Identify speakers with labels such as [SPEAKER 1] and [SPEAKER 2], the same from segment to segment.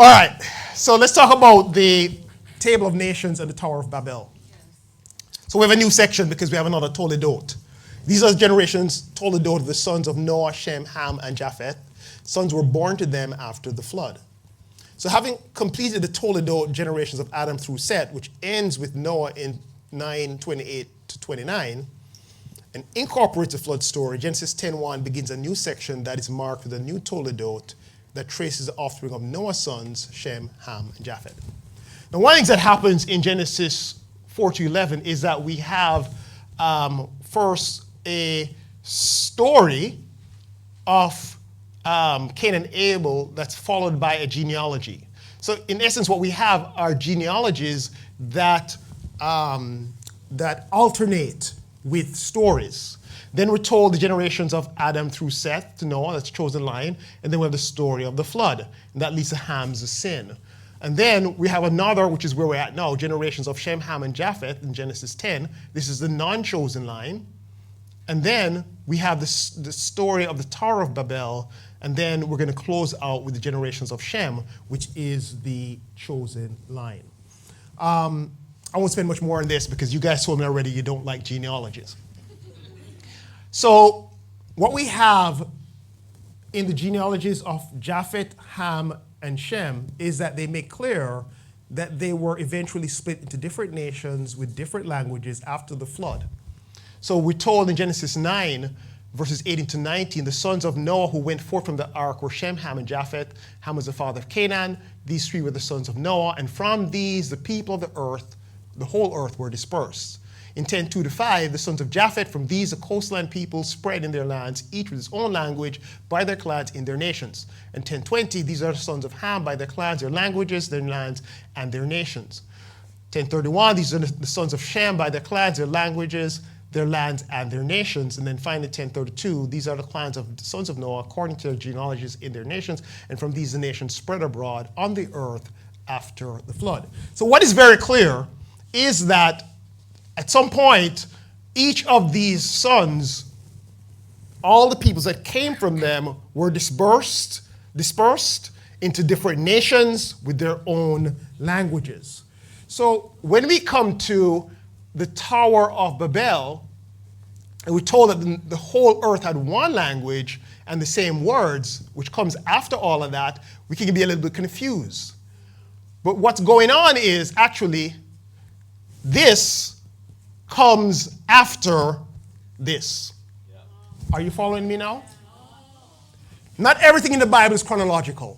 [SPEAKER 1] All right, so let's talk about the Table of Nations and the Tower of Babel. So we have a new section because we have another Toledot. These are the generations, Toledot, of the sons of Noah, Shem, Ham, and Japheth. Sons were born to them after the flood. So having completed the Toledot generations of Adam through Seth, which ends with Noah in 9:28 to 29, and incorporates the flood story, Genesis 10:1 begins a new section that is marked with a new Toledot that traces the offspring of Noah's sons, Shem, Ham, and Japheth. Now, one of the things that happens in Genesis 4 to 11 is that we have first a story of Cain and Abel that's followed by a genealogy. So in essence, what we have are genealogies that alternate with stories. Then we're told the generations of Adam through Seth to Noah, that's chosen line, and then we have the story of the flood, and that leads to Ham's sin. And then we have another, which is where we're at now, generations of Shem, Ham, and Japheth in Genesis 10. This is the non-chosen line. And then we have the story of the Tower of Babel, and then we're going to close out with the generations of Shem, which is the chosen line. I won't spend much more on this because you guys told me already you don't like genealogies. So what we have in the genealogies of Japheth, Ham, and Shem is that they make clear that they were eventually split into different nations with different languages after the flood. So we're told in Genesis 9, verses 18 to 19, the sons of Noah who went forth from the ark were Shem, Ham, and Japheth. Ham was the father of Canaan. These three were the sons of Noah. And from these, the people of the earth, the whole earth, were dispersed. In 10:2 to 5, the sons of Japheth, from these the coastland people spread in their lands, each with his own language, by their clans in their nations. And 10:20, these are the sons of Ham, by their clans, their languages, their lands, and their nations. 10:31, these are the sons of Shem, by their clans, their languages, their lands, and their nations. And then finally, 10:32, these are the clans of the sons of Noah, according to their genealogies in their nations. And from these the nations spread abroad on the earth after the flood. So what is very clear is that at some point, each of these sons, all the peoples that came from them were dispersed into different nations with their own languages. So when we come to the Tower of Babel, and we're told that the whole earth had one language and the same words, which comes after all of that, we can be a little bit confused. But what's going on is actually this comes after this. Yeah. Are you following me now? Not everything in the Bible is chronological.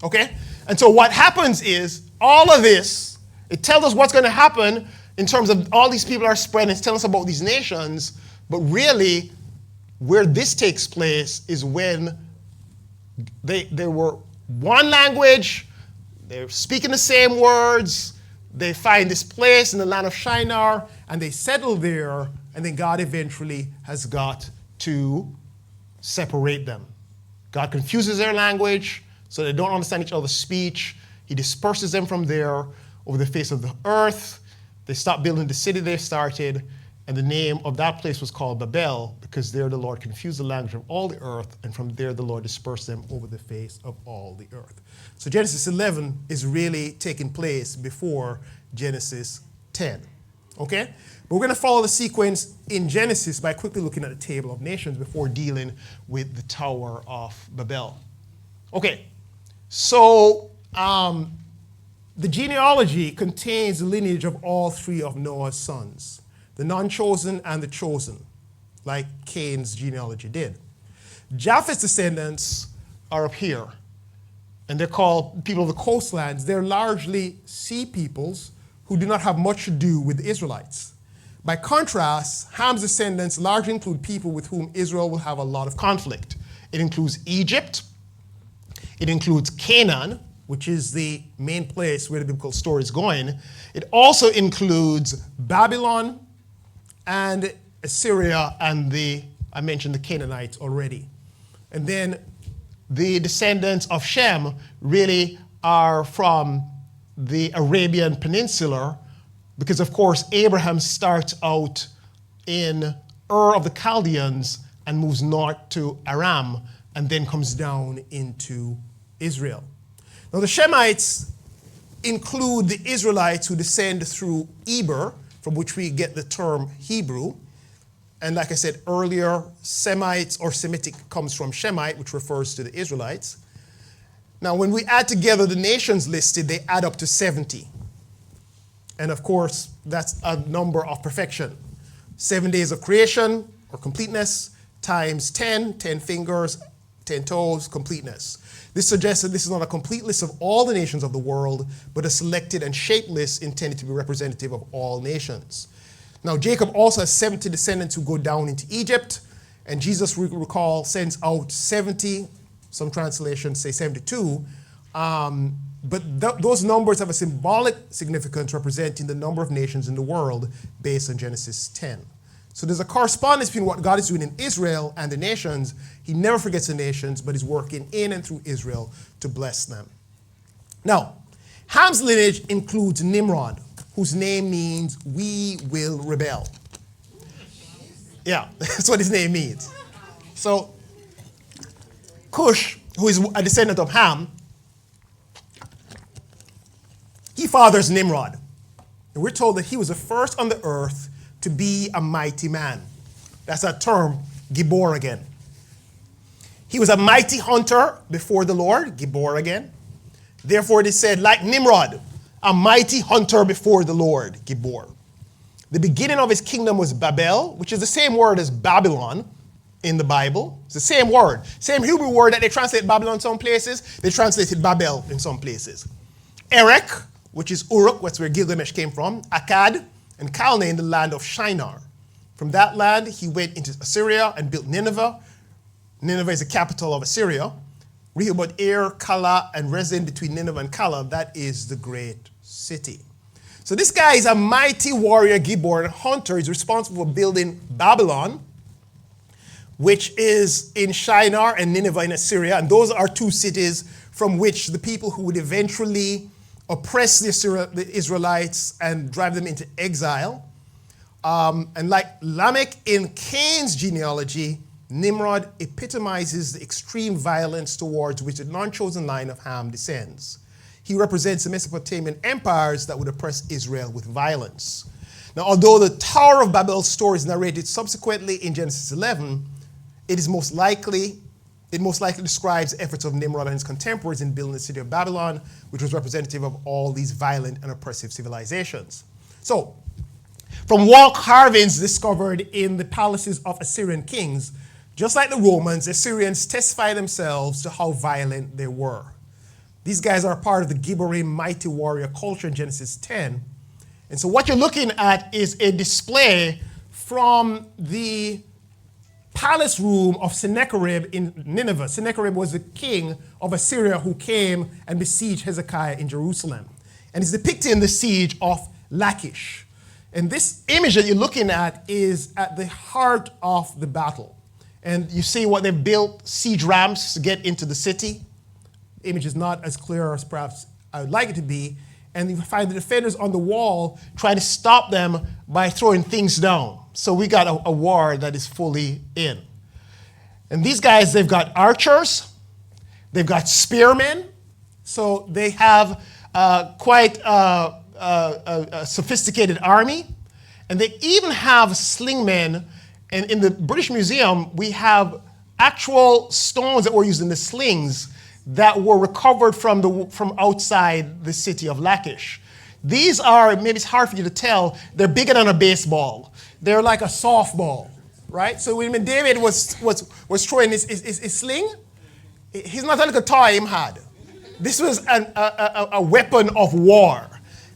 [SPEAKER 1] Okay? And so what happens is all of this, it tells us what's going to happen in terms of all these people are spread, and it's telling us about these nations, but really where this takes place is when they were one language, they're speaking the same words, they find this place in the land of Shinar, and they settle there, and then God eventually has got to separate them. God confuses their language, so they don't understand each other's speech. He disperses them from there over the face of the earth. They stop building the city they started, and the name of that place was called Babel, because there the Lord confused the language of all the earth, and from there the Lord dispersed them over the face of all the earth. So Genesis 11 is really taking place before Genesis 10. Okay? But we're going to follow the sequence in Genesis by quickly looking at the Table of Nations before dealing with the Tower of Babel. Okay, so the genealogy contains the lineage of all three of Noah's sons, the non-chosen and the chosen, like Cain's genealogy did. Japheth's descendants are up here, and they're called people of the coastlands. They're largely sea peoples who do not have much to do with the Israelites. By contrast, Ham's descendants largely include people with whom Israel will have a lot of conflict. It includes Egypt, it includes Canaan, which is the main place where the biblical story is going. It also includes Babylon and Assyria and I mentioned the Canaanites already. And then the descendants of Shem really are from the Arabian Peninsula, because of course Abraham starts out in Ur of the Chaldeans and moves north to Aram and then comes down into Israel. Now, the Shemites include the Israelites who descend through Eber, from which we get the term Hebrew. And like I said earlier, Semites or Semitic comes from Shemite, which refers to the Israelites. Now, when we add together the nations listed, they add up to 70. And of course, that's a number of perfection. 7 days of creation or completeness times 10, 10 fingers, 10 toes, completeness. This suggests that this is not a complete list of all the nations of the world, but a selected and shaped list intended to be representative of all nations. Now, Jacob also has 70 descendants who go down into Egypt, and Jesus, we recall, sends out 70. Some translations say 72. But those numbers have a symbolic significance representing the number of nations in the world based on Genesis 10. So there's a correspondence between what God is doing in Israel and the nations. He never forgets the nations, but he's working in and through Israel to bless them. Now, Ham's lineage includes Nimrod, whose name means we will rebel. Yeah, that's what his name means. So, Cush, who is a descendant of Ham, he fathers Nimrod. And we're told that he was the first on the earth to be a mighty man. That's that term, Gibor again. He was a mighty hunter before the Lord, Gibor again. Therefore it is said, like Nimrod, a mighty hunter before the Lord, Gibor. The beginning of his kingdom was Babel, which is the same word as Babylon in the Bible. It's the same word. Same Hebrew word that they translate Babylon in some places, they translated Babel in some places. Erech, which is Uruk, that's where Gilgamesh came from, Akkad, and Calneh in the land of Shinar. From that land, he went into Assyria and built Nineveh. Nineveh is the capital of Assyria. Rehoboth, Ir, Kala, and Rezin between Nineveh and Kala, that is the great city. So this guy is a mighty warrior, Gibor, and hunter. He's responsible for building Babylon, which is in Shinar and Nineveh in Assyria. And those are two cities from which the people who would eventually oppress the Israelites and drive them into exile. And like Lamech in Cain's genealogy, Nimrod epitomizes the extreme violence towards which the non-chosen line of Ham descends. He represents the Mesopotamian empires that would oppress Israel with violence. Now, although the Tower of Babel story is narrated subsequently in Genesis 11, it most likely describes the efforts of Nimrod and his contemporaries in building the city of Babylon, which was representative of all these violent and oppressive civilizations. So, from wall carvings discovered in the palaces of Assyrian kings, just like the Romans, Assyrians testify themselves to how violent they were. These guys are part of the Gibborim mighty warrior culture in Genesis 10. And so what you're looking at is a display from the palace room of Sennacherib in Nineveh. Sennacherib was the king of Assyria who came and besieged Hezekiah in Jerusalem. And it's depicting the siege of Lachish. And this image that you're looking at is at the heart of the battle. And you see what they've built, siege ramps to get into the city. The image is not as clear as perhaps I would like it to be. And you find the defenders on the wall trying to stop them by throwing things down. So we got a war that is fully in. And these guys, they've got archers, they've got spearmen, so they have quite a sophisticated army. And they even have slingmen. And in the British Museum, we have actual stones that were used in the slings that were recovered from outside the city of Lachish. These are, maybe it's hard for you to tell, they're bigger than a baseball. They're like a softball, right? So when David was throwing his sling, he's not a little toy he had. This was a weapon of war.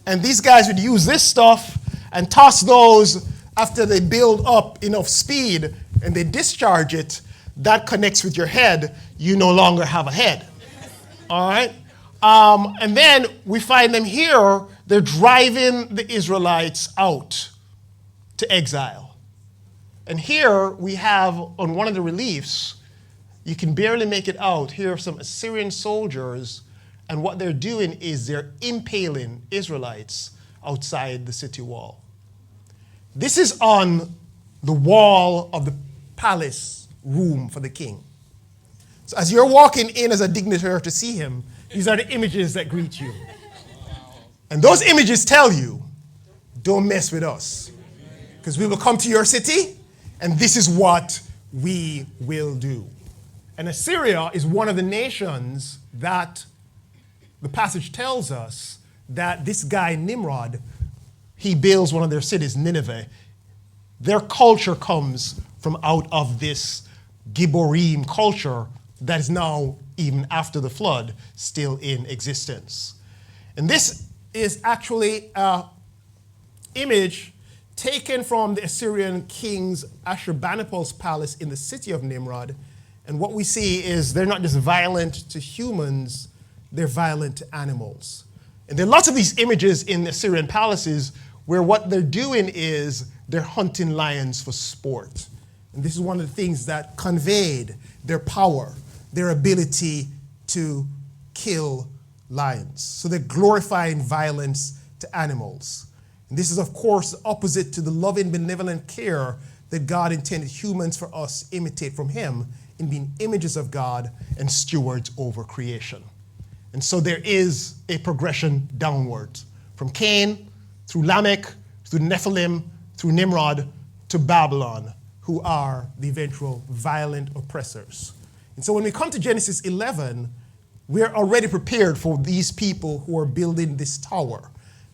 [SPEAKER 1] And these guys would use this stuff and toss those after they build up enough speed and they discharge it. That connects with your head. You no longer have a head. All right? And then we find them here. They're driving the Israelites out to exile. And here we have on one of the reliefs, you can barely make it out. Here are some Assyrian soldiers, and what they're doing is they're impaling Israelites outside the city wall. This is on the wall of the palace room for the king. So as you're walking in as a dignitary to see him, These are the images that greet you. And those images tell you, don't mess with us. Because we will come to your city, and this is what we will do. And Assyria is one of the nations that the passage tells us that this guy, Nimrod, he builds one of their cities, Nineveh. Their culture comes from out of this Gibborim culture that is now, even after the flood, still in existence. And this is actually an image taken from the Assyrian king's Ashurbanipal's palace in the city of Nimrod. And what we see is they're not just violent to humans, they're violent to animals. And there are lots of these images in Assyrian palaces where what they're doing is they're hunting lions for sport. And this is one of the things that conveyed their power, their ability to kill lions. So they're glorifying violence to animals. And this is, of course, opposite to the loving, benevolent care that God intended humans for us to imitate from him in being images of God and stewards over creation. And so there is a progression downward from Cain, through Lamech, through Nephilim, through Nimrod, to Babylon, who are the eventual violent oppressors. And so when we come to Genesis 11, we're already prepared for these people who are building this tower.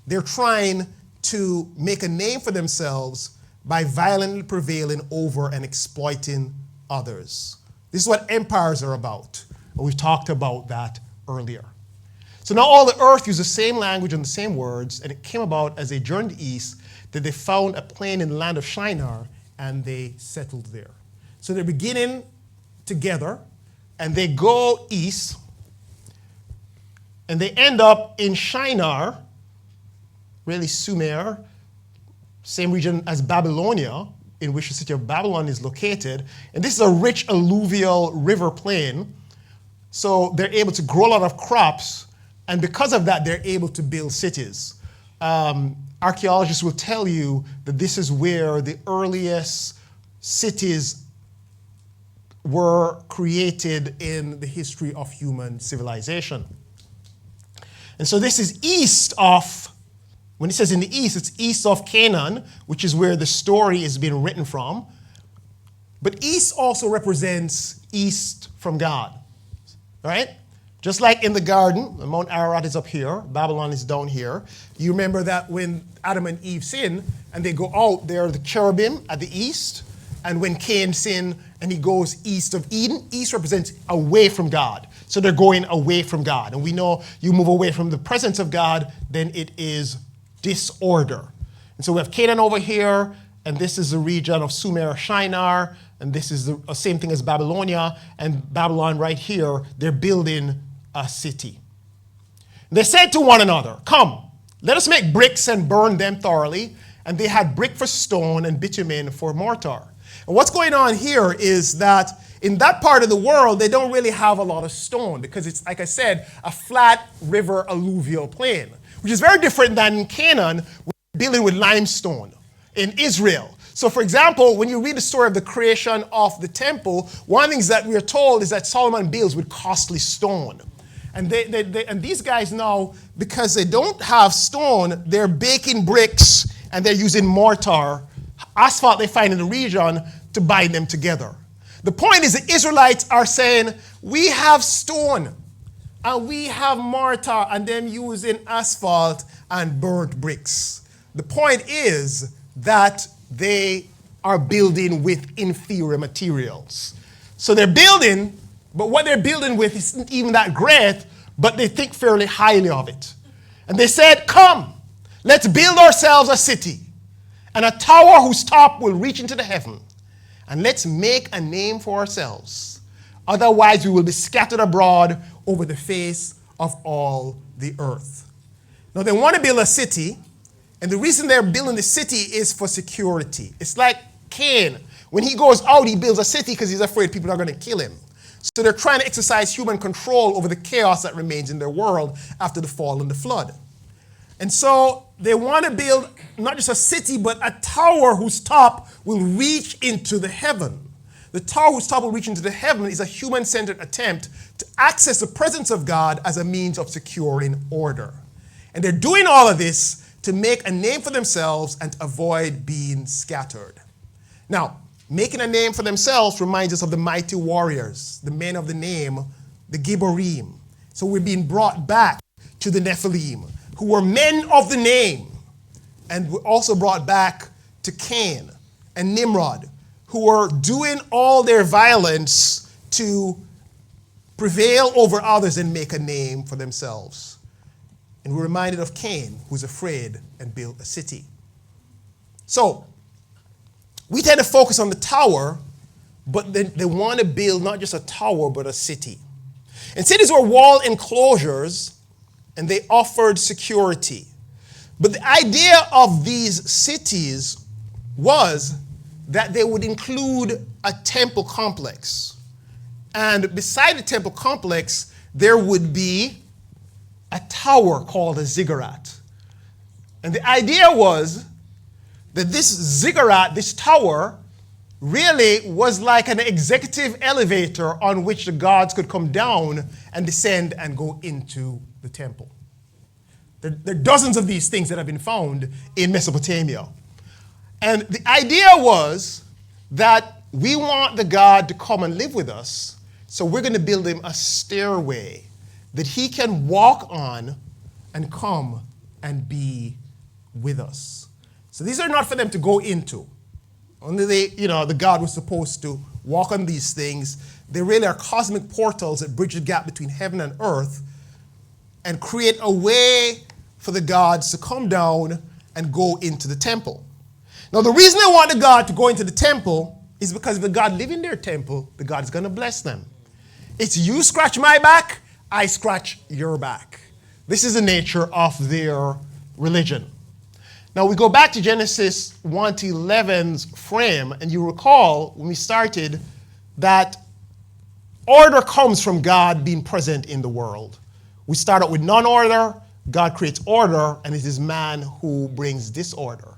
[SPEAKER 1] They're trying to make a name for themselves by violently prevailing over and exploiting others. This is what empires are about. And we've talked about that earlier. So now all the earth used the same language and the same words, and it came about as they journeyed east that they found a plain in the land of Shinar, and they settled there. So they're beginning together, and they go east, and they end up in Shinar, really Sumer, same region as Babylonia, in which the city of Babylon is located. And this is a rich alluvial river plain, so they're able to grow a lot of crops, and because of that, they're able to build cities. Archaeologists will tell you that this is where the earliest cities were created in the history of human civilization. And so this is east of, when it says in the east, it's east of Canaan, which is where the story is being written from. But east also represents east from God, right? Just like in the garden, Mount Ararat is up here, Babylon is down here. You remember that when Adam and Eve sin and they go out, there are the cherubim at the east. And when Cain sinned and he goes east of Eden, east represents away from God. So they're going away from God. And we know you move away from the presence of God, then it is disorder. And so we have Canaan over here, and this is the region of Sumer, Shinar, and this is the same thing as Babylonia, and Babylon right here, they're building a city. They said to one another, come, let us make bricks and burn them thoroughly. And they had brick for stone and bitumen for mortar. And what's going on here is that in that part of the world, they don't really have a lot of stone because it's, like I said, a flat river alluvial plain, which is very different than in Canaan, where we're dealing with limestone in Israel. So, for example, when you read the story of the creation of the temple, one of the things that we are told is that Solomon builds with costly stone. And and these guys now, because they don't have stone, they're baking bricks and they're using mortar, asphalt they find in the region, to bind them together. The point is the Israelites are saying, we have stone and we have mortar, and them using asphalt and burnt bricks. The point is that they are building with inferior materials. So they're building, but what they're building with isn't even that great, but they think fairly highly of it. And they said, come, let's build ourselves a city and a tower whose top will reach into the heaven. And let's make a name for ourselves. Otherwise, we will be scattered abroad over the face of all the earth. Now, they want to build a city, and the reason they're building the city is for security. It's like Cain. When he goes out, he builds a city because he's afraid people are going to kill him. So they're trying to exercise human control over the chaos that remains in their world after the fall and the flood. And so they want to build not just a city, but a tower whose top will reach into the heaven. The tower whose top will reach into the heaven is a human-centered attempt to access the presence of God as a means of securing order. And they're doing all of this to make a name for themselves and to avoid being scattered. Now, making a name for themselves reminds us of the mighty warriors, the men of the name, the Gibborim. So we're being brought back to the Nephilim, who were men of the name. And we're also brought back to Cain and Nimrod, who were doing all their violence to prevail over others and make a name for themselves. And we're reminded of Cain, who's afraid and built a city. So, we tend to focus on the tower, but they want to build not just a tower, but a city. And cities were wall enclosures, and they offered security. But the idea of these cities was that they would include a temple complex. And beside the temple complex, there would be a tower called a ziggurat. And the idea was that this ziggurat, this tower, really was like an executive elevator on which the gods could come down and descend and go into the temple. There are dozens of these things that have been found in Mesopotamia. And the idea was that we want the God to come and live with us, so we're going to build him a stairway that he can walk on and come and be with us. So these are not for them to go into. Only the God was supposed to walk on these things. They really are cosmic portals that bridge the gap between heaven and earth and create a way for the gods to come down and go into the temple. Now, the reason they want the God to go into the temple is because if the God live in their temple, the God is going to bless them. It's you scratch my back, I scratch your back. This is the nature of their religion. Now, we go back to Genesis 1-11's frame, and you recall when we started that order comes from God being present in the world. We start out with non-order, God creates order, and it is man who brings disorder.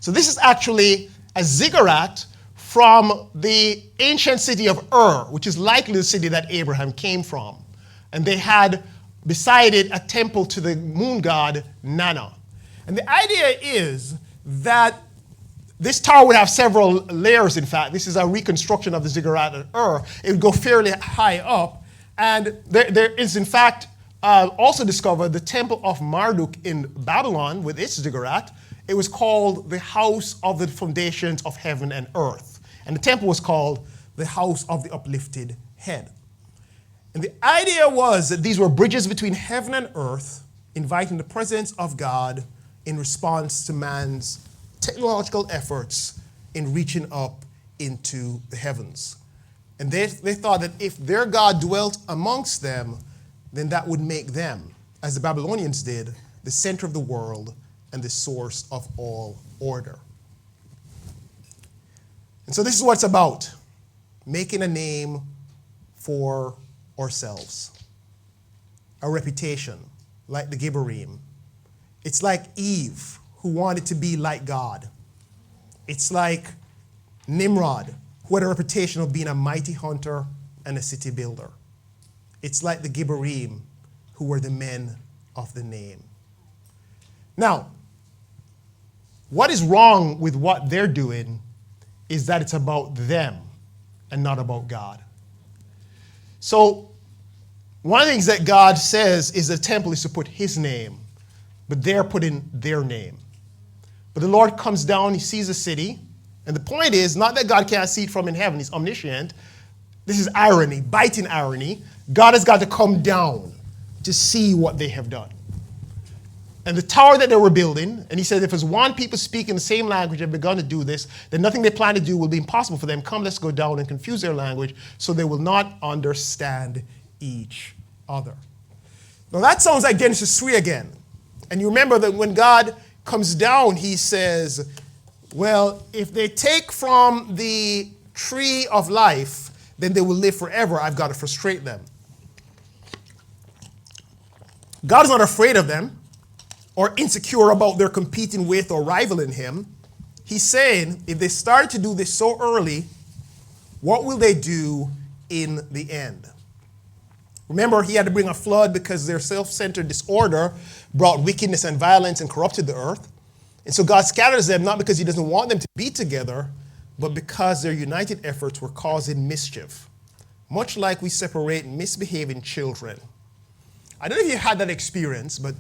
[SPEAKER 1] So this is actually a ziggurat from the ancient city of Ur, which is likely the city that Abraham came from. And they had beside it a temple to the moon god Nana. And the idea is that this tower would have several layers, in fact. This is a reconstruction of the ziggurat at Ur. It would go fairly high up. And there is, in fact, also discovered the temple of Marduk in Babylon with its ziggurat. It was called the house of the foundations of heaven and earth. And the temple was called the house of the uplifted head. And the idea was that these were bridges between heaven and earth, inviting the presence of God in response to man's technological efforts in reaching up into the heavens. And they thought that if their God dwelt amongst them, then that would make them, as the Babylonians did, the center of the world and the source of all order. And so this is what it's about, making a name for ourselves, a reputation, like the Gibborim. It's like Eve, who wanted to be like God. It's like Nimrod, who had a reputation of being a mighty hunter and a city builder. It's like the Gibborim, who were the men of the name. Now, what is wrong with what they're doing is that it's about them and not about God. So, one of the things that God says is the temple is to put his name, but they're putting their name. But the Lord comes down, he sees a city, and the point is not that God can't see it from in heaven, he's omniscient. This is irony, biting irony. God has got to come down to see what they have done. And the tower that they were building, and he said, if there's one people speaking the same language have begun to do this, then nothing they plan to do will be impossible for them. Come, let's go down and confuse their language so they will not understand each other. Now that sounds like Genesis 3 again. And you remember that when God comes down, he says, well, if they take from the tree of life, then they will live forever. I've got to frustrate them. God is not afraid of them or insecure about their competing with or rivaling him. He's saying if they start to do this so early, What will they do in the end? Remember, he had to bring a flood because their self-centered disorder brought wickedness and violence and corrupted the earth. And so God scatters them, not because he doesn't want them to be together, but because their united efforts were causing mischief. Much like we separate misbehaving children. I don't know if you had that experience, but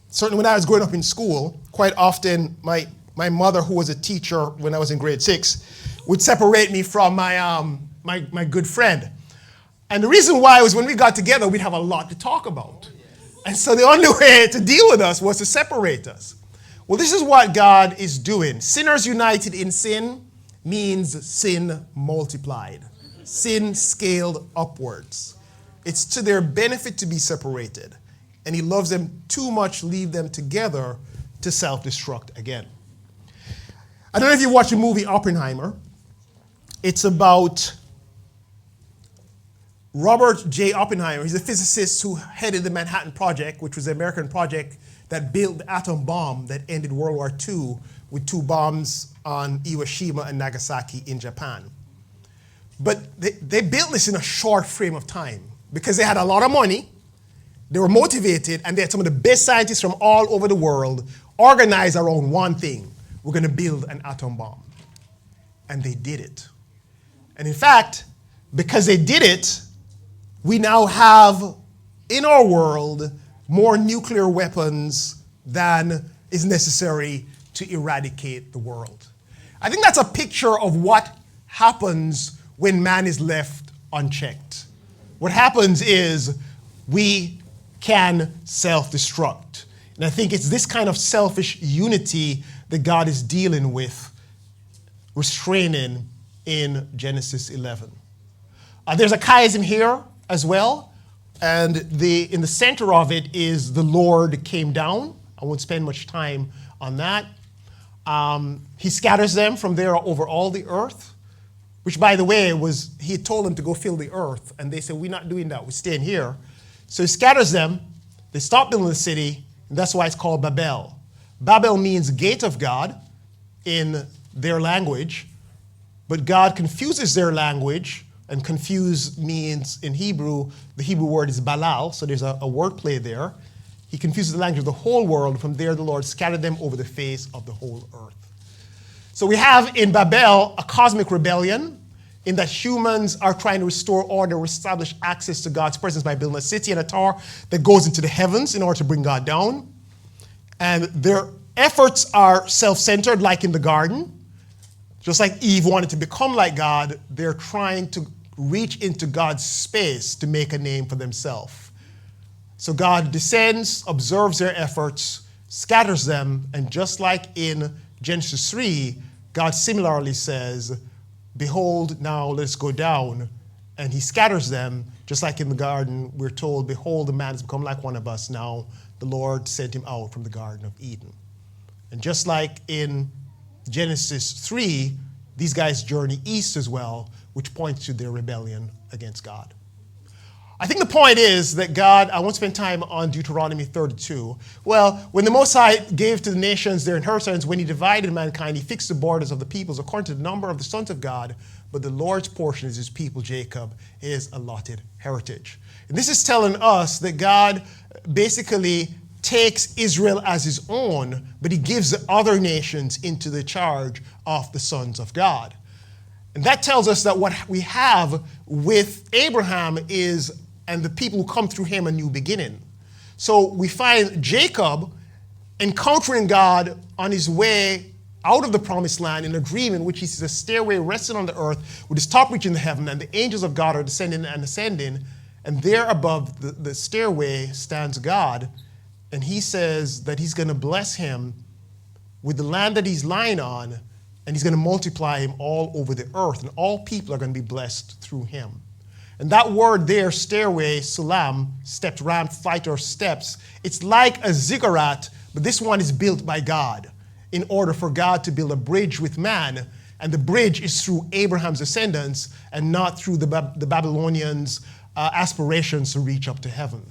[SPEAKER 1] certainly when I was growing up in school, quite often my mother, who was a teacher when I was in grade 6, would separate me from my good friend. And the reason why was when we got together, we'd have a lot to talk about. And so the only way to deal with us was to separate us. Well, this is what God is doing. Sinners united in sin means sin multiplied. Sin scaled upwards. It's to their benefit to be separated. And he loves them too much to leave them together to self-destruct again. I don't know if you watched the movie Oppenheimer. It's about Robert J. Oppenheimer. He's a physicist who headed the Manhattan Project, which was the American project that built the atom bomb that ended World War II with 2 bombs on Hiroshima and Nagasaki in Japan. But they built this in a short frame of time because they had a lot of money, they were motivated, and they had some of the best scientists from all over the world organized around one thing. We're going to build an atom bomb. And they did it. And in fact, because they did it, we now have in our world more nuclear weapons than is necessary to eradicate the world. I think that's a picture of what happens when man is left unchecked. What happens is we can self-destruct. And I think it's this kind of selfish unity that God is dealing with, restraining in Genesis 11. There's a chiasm here as well, and in the center of it is the Lord came down. I won't spend much time on that. He scatters them from there over all the earth, which, by the way, he had told them to go fill the earth, and they said, we're not doing that, we're staying here. So he scatters them, they stop building the city, and that's why it's called Babel. Babel means gate of God in their language, but God confuses their language, and confuse means in Hebrew, the Hebrew word is balal, so there's a word play there. He confuses the language of the whole world. From there, the Lord scattered them over the face of the whole earth. So we have in Babel a cosmic rebellion in that humans are trying to restore order, establish access to God's presence by building a city and a tower that goes into the heavens in order to bring God down. And their efforts are self-centered, like in the garden. Just like Eve wanted to become like God, they're trying to reach into God's space to make a name for themselves. So God descends, observes their efforts, scatters them, and just like in Genesis 3, God similarly says, behold, now let's go down. And he scatters them, just like in the garden, we're told, behold, the man has become like one of us. Now the Lord sent him out from the Garden of Eden. And just like in Genesis 3, these guys journey east as well, which points to their rebellion against God. I think the point is that God, I won't spend time on Deuteronomy 32. Well, when the Most High gave to the nations their inheritance, when he divided mankind, he fixed the borders of the peoples according to the number of the sons of God, but the Lord's portion is his people, Jacob, his allotted heritage. And this is telling us that God basically takes Israel as his own, but he gives the other nations into the charge of the sons of God. And that tells us that what we have with Abraham is, and the people who come through him, a new beginning. So we find Jacob encountering God on his way out of the promised land in a dream in which he sees a stairway resting on the earth with his top reaching the heaven, and the angels of God are descending and ascending, and there above the stairway stands God, and he says that he's going to bless him with the land that he's lying on, and he's going to multiply him all over the earth, and all people are going to be blessed through him. And that word there, stairway, sulam, stepped, ramp, flight, or steps, it's like a ziggurat, but this one is built by God in order for God to build a bridge with man, and the bridge is through Abraham's descendants and not through the Babylonians' aspirations to reach up to heaven.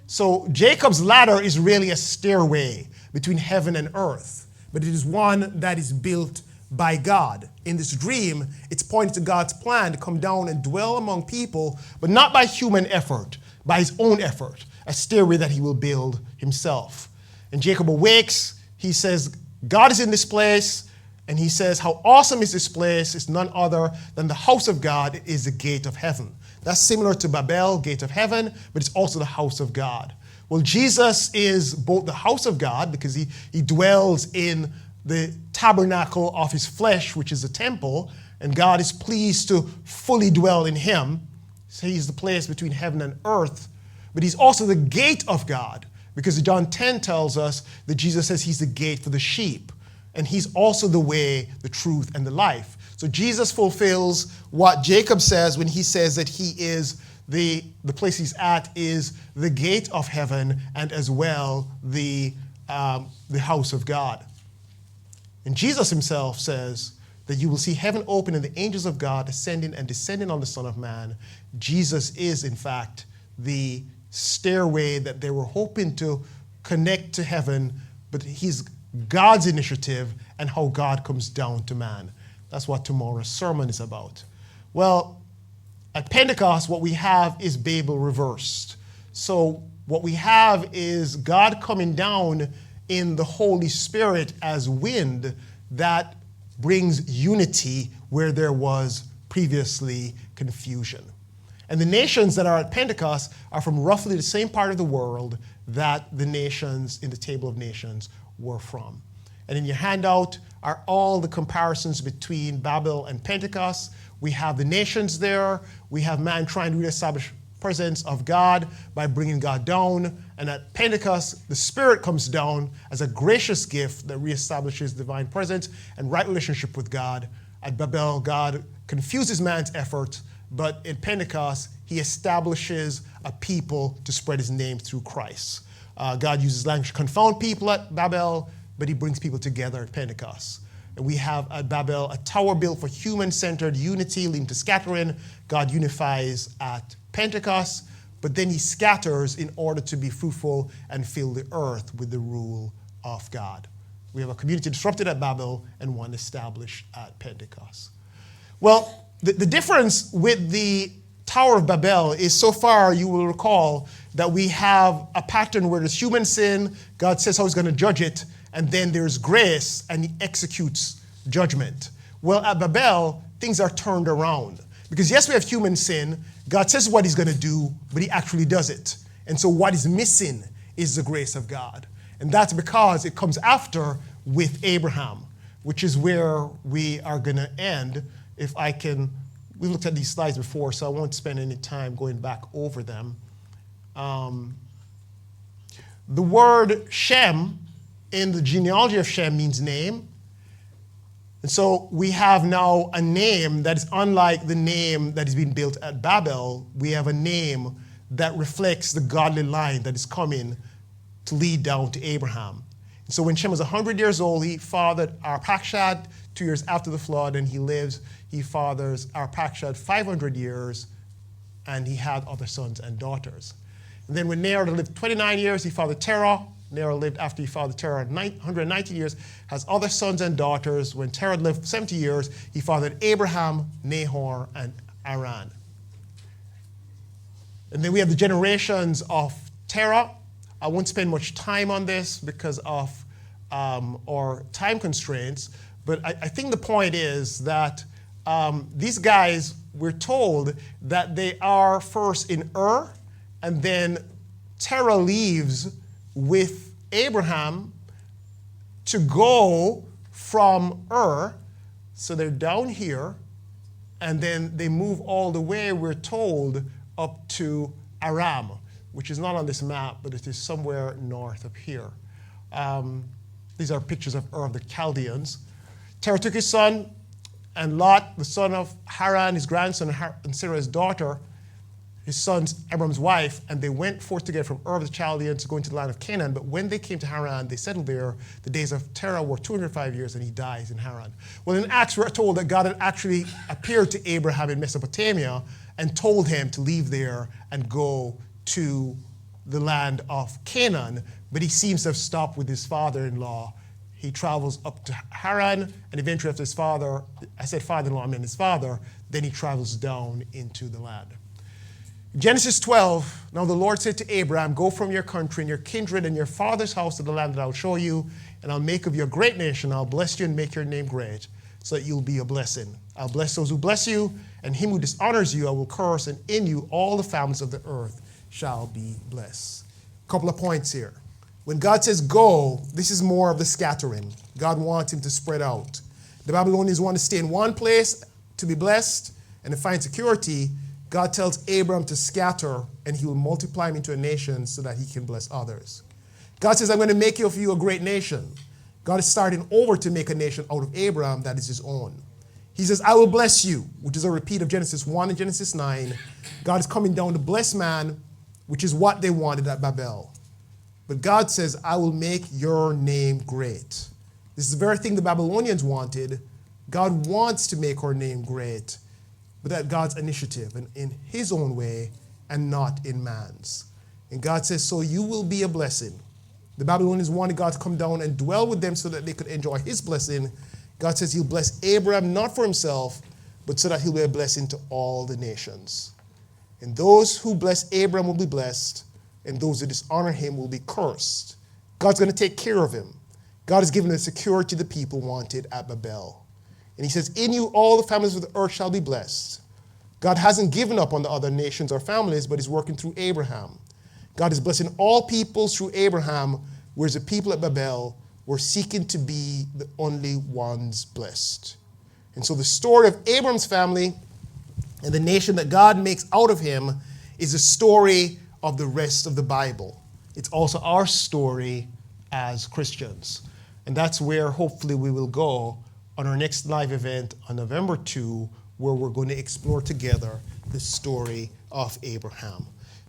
[SPEAKER 1] So Jacob's ladder is really a stairway between heaven and earth, but it is one that is built by God. In this dream, it's pointing to God's plan to come down and dwell among people, but not by human effort, by his own effort, a stairway that he will build himself. And Jacob awakes. He says, God is in this place. And he says, how awesome is this place? It's none other than the house of God. It is the gate of heaven. That's similar to Babel, gate of heaven, but it's also the house of God. Well, Jesus is both the house of God because he dwells in the tabernacle of his flesh, which is the temple, and God is pleased to fully dwell in him. So he's the place between heaven and earth. But he's also the gate of God, because John 10 tells us that Jesus says he's the gate for the sheep. And he's also the way, the truth, and the life. So Jesus fulfills what Jacob says when he says that he is the place he's at is the gate of heaven and as well the house of God. And Jesus himself says that you will see heaven open and the angels of God ascending and descending on the Son of Man. Jesus is, in fact, the stairway that they were hoping to connect to heaven, but he's God's initiative and how God comes down to man. That's what tomorrow's sermon is about. Well, at Pentecost, what we have is Babel reversed. So what we have is God coming down in the Holy Spirit as wind that brings unity where there was previously confusion. And the nations that are at Pentecost are from roughly the same part of the world that the nations in the Table of Nations were from. And in your handout are all the comparisons between Babel and Pentecost. We have the nations there. We have man trying to reestablish presence of God by bringing God down. And at Pentecost, the Spirit comes down as a gracious gift that reestablishes divine presence and right relationship with God. At Babel, God confuses man's effort, but in Pentecost, he establishes a people to spread his name through Christ. God uses language to confound people at Babel, but he brings people together at Pentecost. And we have at Babel a tower built for human-centered unity leading to scattering. God unifies at Pentecost, but then he scatters in order to be fruitful and fill the earth with the rule of God. We have a community disrupted at Babel and one established at Pentecost. Well, the difference with the Tower of Babel is so far you will recall that we have a pattern where there's human sin, God says how he's going to judge it, and then there's grace and he executes judgment. Well, at Babel, things are turned around. Because yes, we have human sin, God says what he's going to do, but he actually does it. And so what is missing is the grace of God. And that's because it comes after with Abraham, which is where we are going to end. If I can, we looked at these slides before, so I won't spend any time going back over them. The word Shem in the genealogy of Shem means name. And so we have now a name that is unlike the name that is being built at Babel. We have a name that reflects the godly line that is coming to lead down to Abraham. And so when Shem was 100 years old, he fathered Arpachshad 2 years after the flood, and he fathers Arpachshad 500 years, and he had other sons and daughters. And then when Ner lived 29 years, he fathered Terah. Ner lived after he fathered Terah 190 years, has other sons and daughters. When Terah lived 70 years, he fathered Abraham, Nahor, and Haran. And then we have the generations of Terah. I won't spend much time on this because of our time constraints, but I think the point is that these guys, we're told that they are first in Ur, and then Terah leaves with Abraham to go from Ur. So they're down here, and then they move all the way, we're told, up to Aram, which is not on this map, but it is somewhere north of here. These are pictures of Ur of the Chaldeans. Terah took his son, and Lot, the son of Haran, his grandson, and Sarah's daughter, his son's Abram's wife, and they went forth together from Ur of the Chaldeans to go into the land of Canaan. But when they came to Haran, they settled there. The days of Terah were 205 years, and he dies in Haran. Well, in Acts, we're told that God had actually appeared to Abraham in Mesopotamia and told him to leave there and go to the land of Canaan. But he seems to have stopped with his father-in-law. he travels up to Haran, and eventually after his father, I said father-in-law, I meant his father, then he travels down into the land. Genesis 12, now the Lord said to Abraham, go from your country and your kindred and your father's house to the land that I'll show you, and I'll make of you a great nation. I'll bless you and make your name great, so that you'll be a blessing. I'll bless those who bless you, and him who dishonors you I will curse, and in you all the families of the earth shall be blessed. A couple of points here. When God says go, this is more of the scattering. God wants him to spread out. The Babylonians want to stay in one place to be blessed and to find security. God tells Abram to scatter, and he will multiply him into a nation so that he can bless others. God says, I'm going to make you of you a great nation. God is starting over to make a nation out of Abram that is his own. He says, I will bless you, which is a repeat of Genesis 1 and Genesis 9. God is coming down to bless man, which is what they wanted at Babel. But God says, I will make your name great. This is the very thing the Babylonians wanted. God wants to make our name great, but at God's initiative and in his own way and not in man's. And God says, so you will be a blessing. The Babylonians wanted God to come down and dwell with them so that they could enjoy his blessing. God says he'll bless Abraham not for himself, but so that he'll be a blessing to all the nations. And those who bless Abraham will be blessed, and those who dishonor him will be cursed. God's going to take care of him. God has given the security the people wanted at Babel. And he says, in you all the families of the earth shall be blessed. God hasn't given up on the other nations or families, but he's working through Abraham. God is blessing all peoples through Abraham, whereas the people at Babel were seeking to be the only ones blessed. And so the story of Abraham's family and the nation that God makes out of him is a story of the rest of the Bible. It's also our story as Christians. And that's where hopefully we will go on our next live event on November 2, where we're going to explore together the story of Abraham.